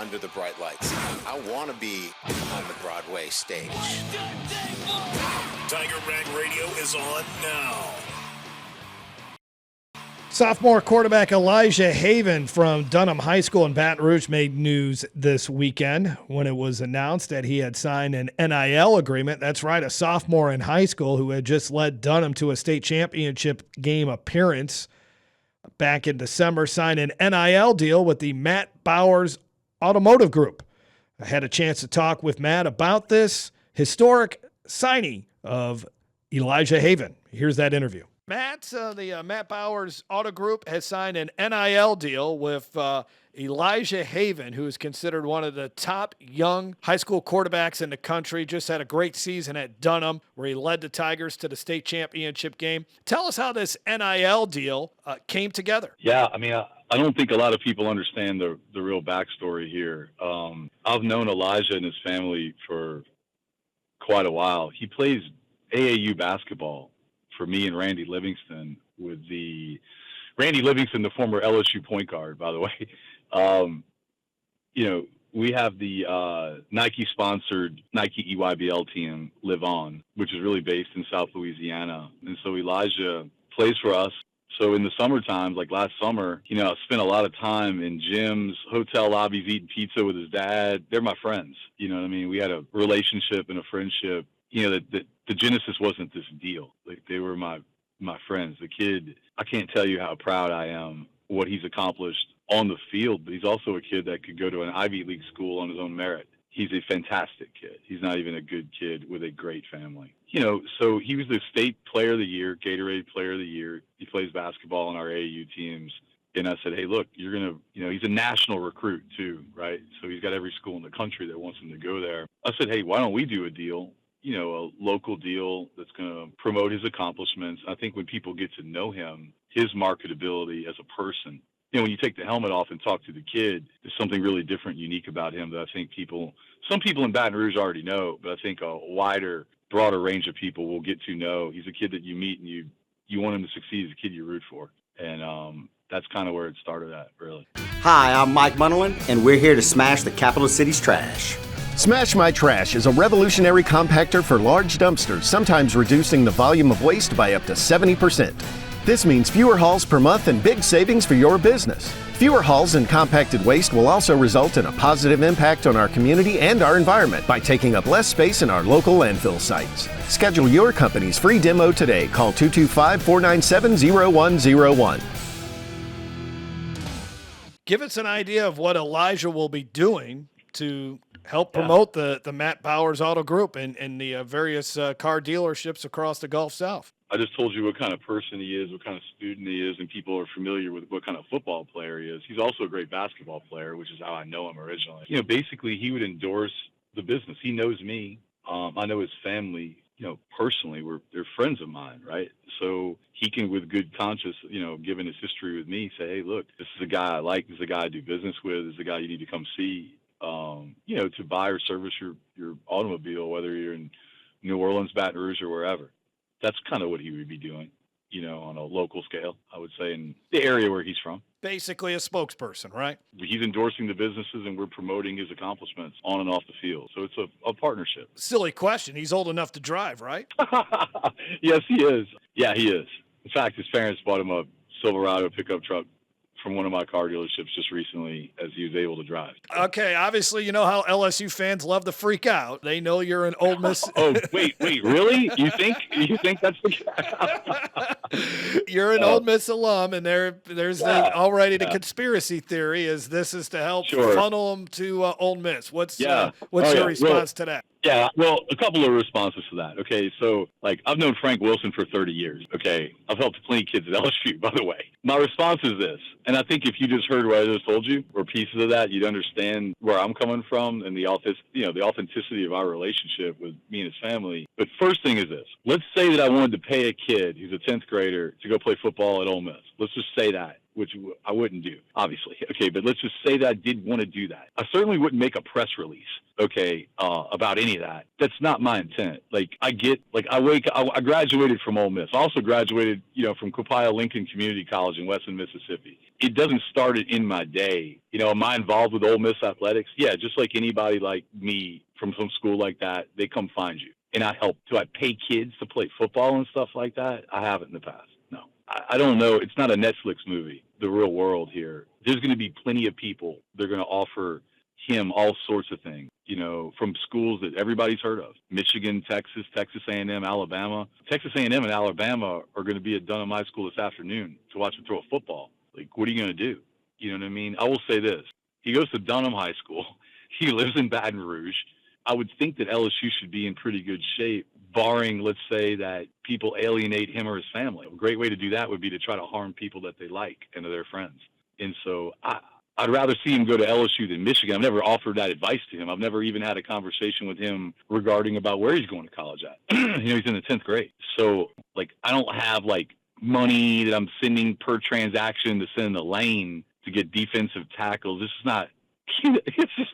under the bright lights. I want to be on the Broadway stage. Tiger Rag Radio is on now. Sophomore quarterback Elijah Haven from Dunham High School in Baton Rouge made news this weekend when it was announced that he had signed an NIL agreement. That's right, a sophomore in high school who had just led Dunham to a state championship game appearance back in December signed an NIL deal with the Matt Bowers Automotive Group. I had a chance to talk with Matt about this historic signing of Elijah Haven. Here's that interview. Matt, the Matt Bowers Auto Group has signed an NIL deal with Elijah Haven, who is considered one of the top young high school quarterbacks in the country. Just had a great season at Dunham, where he led the Tigers to the state championship game. Tell us how this NIL deal came together. Yeah, I mean, I don't think a lot of people understand the real backstory here. I've known Elijah and his family for quite a while. He plays AAU basketball for me and Randy Livingston, Randy Livingston, the former LSU point guard, by the way. We have the Nike-sponsored Nike EYBL team, Live On, which is really based in South Louisiana. And so Elijah plays for us. So in the summer times, like last summer, I spent a lot of time in gyms, hotel lobbies, eating pizza with his dad. They're my friends. You know what I mean? We had a relationship and a friendship. The genesis wasn't this deal. Like, they were my friends. The kid, I can't tell you how proud I am what he's accomplished on the field, but he's also a kid that could go to an Ivy League school on his own merit. He's a fantastic kid. He's not even a good kid with a great family. So he was the state player of the year, Gatorade player of the year. He plays basketball on our AAU teams. And I said, hey, look, you're going to, he's a national recruit too, right? So he's got every school in the country that wants him to go there. I said, hey, why don't we do a deal? A local deal that's going to promote his accomplishments. I think when people get to know him, his marketability as a person, when you take the helmet off and talk to the kid, there's something really different, unique about him that I think some people in Baton Rouge already know, but I think a wider, broader range of people will get to know. He's a kid that you meet and you want him to succeed. He's a kid you root for. And that's kind of where it started at, really. Hi, I'm Mike Munderland, and we're here to smash the capital city's trash. Smash My Trash is a revolutionary compactor for large dumpsters, sometimes reducing the volume of waste by up to 70%. This means fewer hauls per month and big savings for your business. Fewer hauls and compacted waste will also result in a positive impact on our community and our environment by taking up less space in our local landfill sites. Schedule your company's free demo today. Call 225-497-0101. Give us an idea of what Elijah will be doing to help promote the Matt Bowers Auto Group and the various car dealerships across the Gulf South. I just told you what kind of person he is, what kind of student he is, and people are familiar with what kind of football player he is. He's also a great basketball player, which is how I know him originally. Basically he would endorse the business. He knows me. I know his family, personally. They're friends of mine, right? So he can, with good conscience, given his history with me, say, hey, look, this is a guy I like. This is a guy I do business with. This is a guy you need to come see. To buy or service your automobile, whether you're in New Orleans, Baton Rouge, or wherever. That's kind of what he would be doing, on a local scale, I would say, in the area where he's from. Basically a spokesperson, right? He's endorsing the businesses, and we're promoting his accomplishments on and off the field. So it's a partnership. Silly question. He's old enough to drive, right? Yes, he is. Yeah, he is. In fact, his parents bought him a Silverado pickup truck from one of my car dealerships just recently as he was able to drive. Okay, obviously you know how LSU fans love to freak out. They know you're an Ole Miss. Oh, wait, really? You think that's the guy? You're an Ole Miss alum, and there's already the conspiracy theory is this is to help funnel them to Ole Miss. What's your response to that? Yeah, well, a couple of responses to that. Okay, so, I've known Frank Wilson for 30 years, okay? I've helped plenty of kids at LSU, by the way. My response is this, and I think if you just heard what I just told you, or pieces of that, you'd understand where I'm coming from and the authenticity of our relationship with me and his family. But first thing is this. Let's say that I wanted to pay a kid who's a 10th grader to go play football at Ole Miss. Let's just say that. which I wouldn't do, obviously. Okay, but let's just say that I did want to do that. I certainly wouldn't make a press release, okay, about any of that. That's not my intent. I graduated from Ole Miss. I also graduated, from Copiah Lincoln Community College in Weston, Mississippi. It doesn't start it in my day. Am I involved with Ole Miss athletics? Yeah, just like anybody like me from some school like that, they come find you. And I help. Do I pay kids to play football and stuff like that? I haven't in the past. No. I don't know. It's not a Netflix movie, the real world here. There's going to be plenty of people. They're going to offer him all sorts of things, from schools that everybody's heard of. Michigan, Texas, Texas A&M, Alabama. Texas A&M and Alabama are going to be at Dunham High School this afternoon to watch him throw a football. What are you going to do? You know what I mean? I will say this. He goes to Dunham High School. He lives in Baton Rouge. I would think that LSU should be in pretty good shape, barring, let's say, that people alienate him or his family. A great way to do that would be to try to harm people that they like and are their friends. And so I'd rather see him go to LSU than Michigan. I've never offered that advice to him. I've never even had a conversation with him regarding about where he's going to college at. He's in the 10th grade. So, I don't have, money that I'm sending per transaction to send in the lane to get defensive tackles. It's just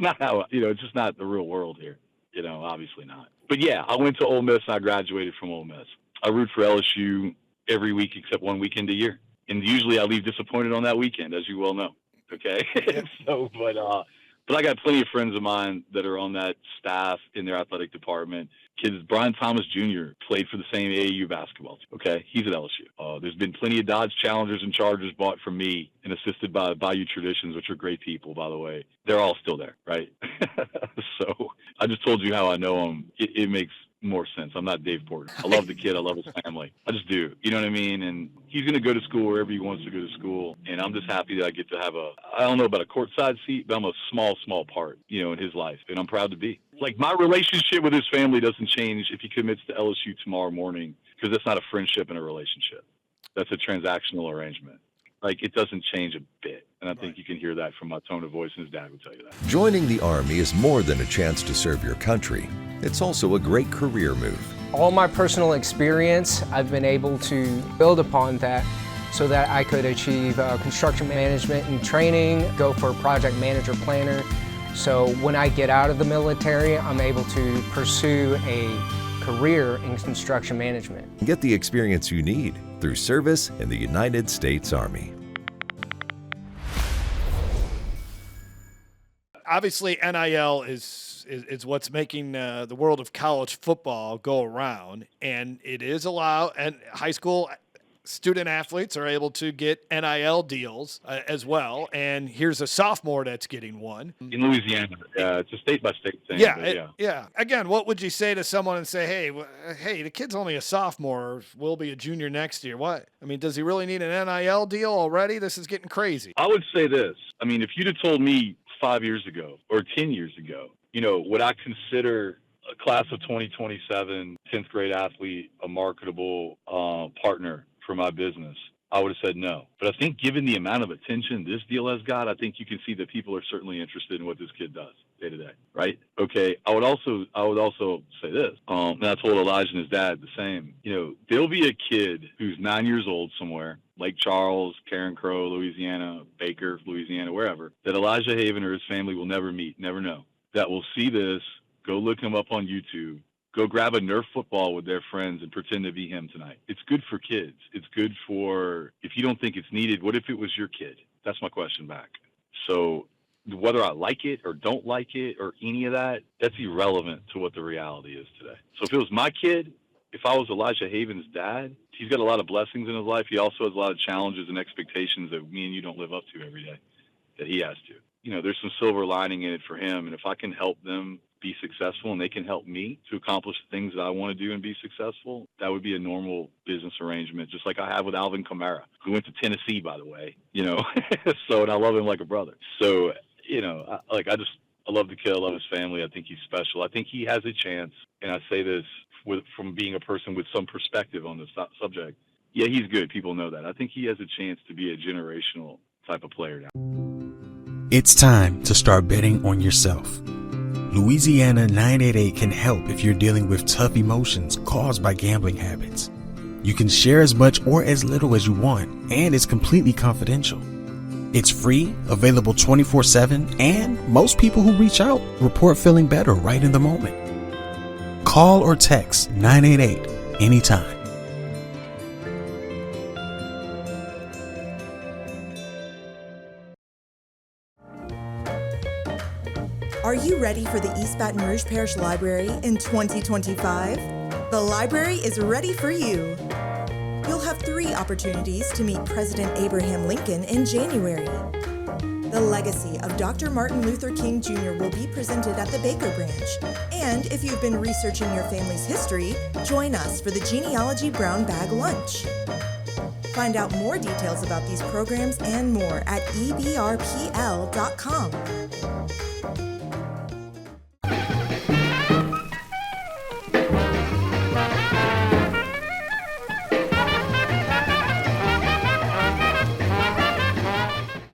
not how, it's just not the real world here. Obviously not. But yeah, I went to Ole Miss and I graduated from Ole Miss. I root for LSU every week except one weekend a year. And usually I leave disappointed on that weekend, as you well know. Okay. But I got plenty of friends of mine that are on that staff in their athletic department. Kids, Brian Thomas Jr. played for the same AAU basketball team. Okay, he's at LSU. There's been plenty of Dodge Challengers and Chargers bought from me and assisted by Bayou Traditions, which are great people, by the way. They're all still there, right? So I just told you how I know him. It makes more sense. I'm not Dave Porter. I love the kid. I love his family. I just do. You know what I mean? And he's going to go to school wherever he wants to go to school. And I'm just happy that I get to have I don't know about a courtside seat, but I'm a small part, in his life. And I'm proud to be. My relationship with his family doesn't change if he commits to LSU tomorrow morning, because that's not a friendship and a relationship. That's a transactional arrangement. It doesn't change a bit. And I think you can hear that from my tone of voice, and his dad would tell you that. Joining the Army is more than a chance to serve your country. It's also a great career move. All my personal experience, I've been able to build upon that so that I could achieve construction management and training, go for a project manager planner. So when I get out of the military, I'm able to pursue a career in construction management. Get the experience you need through service in the United States Army. Obviously, NIL is what's making the world of college football go around, and it is allowed, and high school student athletes are able to get NIL deals as well. And here's a sophomore that's getting one. In Louisiana, it's a state-by-state thing. Yeah. Again, what would you say to someone and say, hey, the kid's only a sophomore, will be a junior next year. What? I mean, does he really need an NIL deal already? This is getting crazy. I would say this. I mean, if you'd have told me 5 years ago or 10 years ago, would I consider a class of 2027 10th grade athlete a marketable partner for my business, I would have said no. But I think given the amount of attention this deal has got, I think you can see that people are certainly interested in what this kid does day to day, right? Okay. I would also say this, and I told Elijah and his dad the same. There'll be a kid who's 9 years old somewhere, Lake Charles, Karen Crow, Louisiana, Baker, Louisiana, wherever, that Elijah Haven or his family will never meet, never know, that will see this, go look him up on YouTube, go grab a Nerf football with their friends and pretend to be him tonight. It's good for kids. It's good for, if you don't think it's needed, what if it was your kid? That's my question back. So whether I like it or don't like it or any of that, that's irrelevant to what the reality is today. So if it was my kid, if I was Elijah Haven's dad, he's got a lot of blessings in his life. He also has a lot of challenges and expectations that me and you don't live up to every day, that he has to. There's some silver lining in it for him. And if I can help them be successful and they can help me to accomplish the things that I want to do and be successful, that would be a normal business arrangement, just like I have with Alvin Kamara, who went to Tennessee, by the way, so, and I love him like a brother. So, I love the kid. I love his family. I think he's special. I think he has a chance. And I say this from being a person with some perspective on this subject. Yeah, he's good. People know that. I think he has a chance to be a generational type of player now. It's time to start betting on yourself. Louisiana 988 can help if you're dealing with tough emotions caused by gambling habits. You can share as much or as little as you want, and it's completely confidential. It's free, available 24/7, and most people who reach out report feeling better right in the moment. Call or text 988 anytime. Are you ready for the East Baton Rouge Parish Library in 2025? The library is ready for you. You'll have 3 opportunities to meet President Abraham Lincoln in January. The legacy of Dr. Martin Luther King Jr. will be presented at the Baker Branch. And if you've been researching your family's history, join us for the Genealogy Brown Bag Lunch. Find out more details about these programs and more at ebrpl.com.